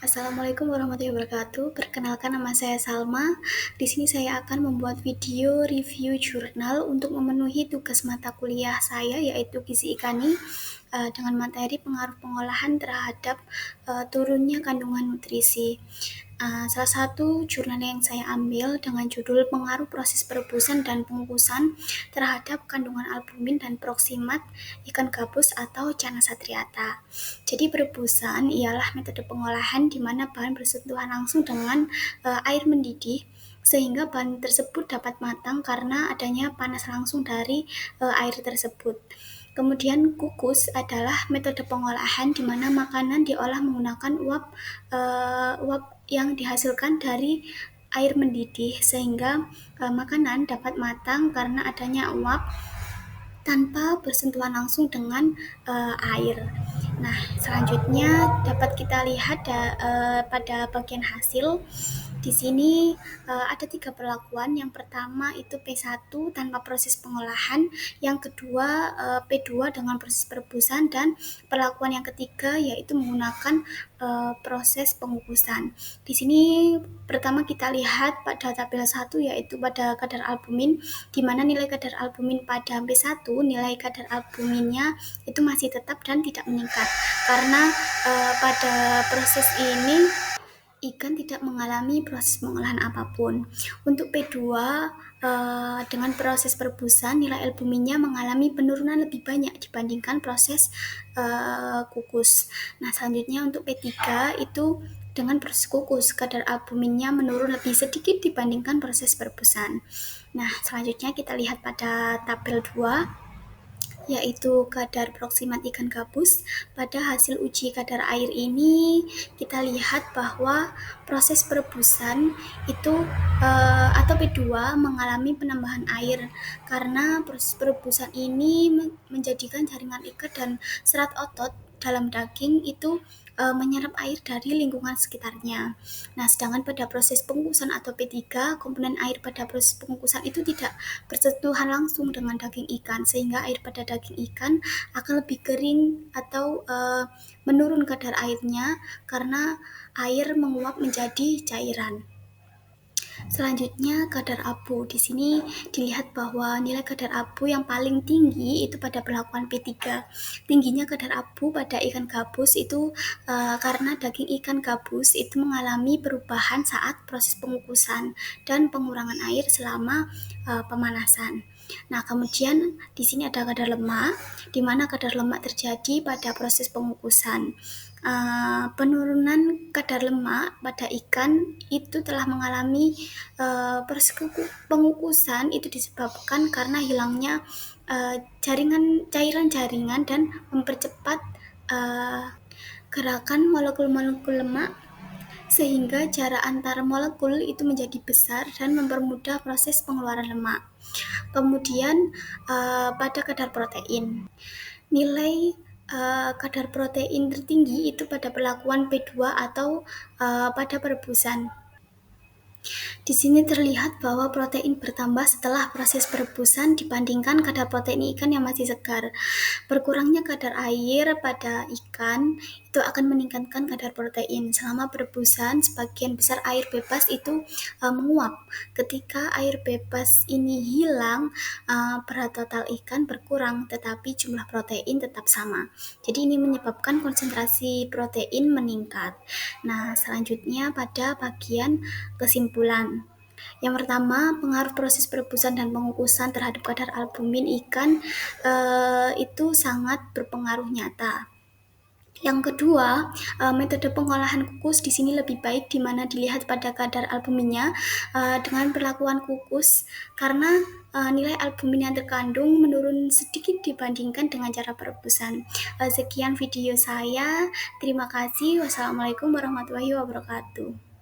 Assalamualaikum warahmatullahi wabarakatuh. Perkenalkan nama saya Salma. Di sini saya akan membuat video review jurnal untuk memenuhi tugas mata kuliah saya yaitu Gizi Ikani dengan materi pengaruh pengolahan terhadap turunnya kandungan nutrisi. Salah satu jurnal yang saya ambil dengan judul Pengaruh Proses Perebusan dan Pengukusan terhadap Kandungan Albumin dan Proksimat Ikan Gabus atau Channa Satriata. Jadi perebusan ialah metode pengolahan di mana bahan bersentuhan langsung dengan air mendidih sehingga bahan tersebut dapat matang karena adanya panas langsung dari air tersebut. Kemudian kukus adalah metode pengolahan di mana makanan diolah menggunakan uap yang dihasilkan dari air mendidih sehingga makanan dapat matang karena adanya uap tanpa bersentuhan langsung dengan air. Nah, selanjutnya dapat kita lihat pada bagian hasil. Di sini ada 3 perlakuan. Yang pertama itu P1 tanpa proses pengolahan, yang kedua P2 dengan proses perebusan, dan perlakuan yang ketiga yaitu menggunakan proses pengukusan. Di sini pertama kita lihat pada tabel 1 yaitu pada kadar albumin, di mana nilai kadar albumin pada P1 nilai kadar albuminnya itu masih tetap dan tidak meningkat karena pada proses ini ikan tidak mengalami proses pengolahan apapun. Untuk P2 dengan proses perebusan nilai albuminnya mengalami penurunan lebih banyak dibandingkan proses kukus. Nah, selanjutnya untuk P3 itu dengan proses kukus kadar albuminnya menurun lebih sedikit dibandingkan proses perebusan. Nah, selanjutnya kita lihat pada tabel 2 yaitu kadar proksimat ikan gabus. Pada hasil uji kadar air ini kita lihat bahwa proses perebusan itu atau P2 mengalami penambahan air karena proses perebusan ini menjadikan jaringan ikat dan serat otot dalam daging itu menyerap air dari lingkungan sekitarnya. Nah, sedangkan pada proses pengukusan atau P3, komponen air pada proses pengukusan itu tidak bersentuhan langsung dengan daging ikan, sehingga air pada daging ikan akan lebih kering atau menurun kadar airnya karena air menguap menjadi cairan. Selanjutnya kadar abu. Di sini dilihat bahwa nilai kadar abu yang paling tinggi itu pada perlakuan P3. Tingginya kadar abu pada ikan gabus itu karena daging ikan gabus itu mengalami perubahan saat proses pengukusan dan pengurangan air selama pemanasan. Nah, kemudian di sini ada kadar lemak, di mana kadar lemak terjadi pada proses pengukusan. Penurunan kadar lemak pada ikan itu telah mengalami proses pengukusan itu disebabkan karena hilangnya cairan jaringan dan mempercepat gerakan molekul-molekul lemak sehingga jarak antar molekul itu menjadi besar dan mempermudah proses pengeluaran lemak. Kemudian pada kadar protein, nilai kadar protein tertinggi itu pada perlakuan P2 atau pada perebusan. Di sini terlihat bahwa protein bertambah setelah proses perebusan dibandingkan kadar protein ikan yang masih segar. Berkurangnya kadar air pada ikan itu akan meningkatkan kadar protein. Selama perebusan, sebagian besar air bebas itu menguap. Ketika air bebas ini hilang, berat total ikan berkurang, tetapi jumlah protein tetap sama. Jadi ini menyebabkan konsentrasi protein meningkat. Nah, selanjutnya pada bagian kesimpulan. Yang pertama, pengaruh proses perebusan dan pengukusan terhadap kadar albumin ikan itu sangat berpengaruh nyata. Yang kedua, metode pengolahan kukus di sini lebih baik di mana dilihat pada kadar albuminnya dengan perlakuan kukus karena nilai albumin yang terkandung menurun sedikit dibandingkan dengan cara perebusan. Sekian video saya. Terima kasih. Wassalamualaikum warahmatullahi wabarakatuh.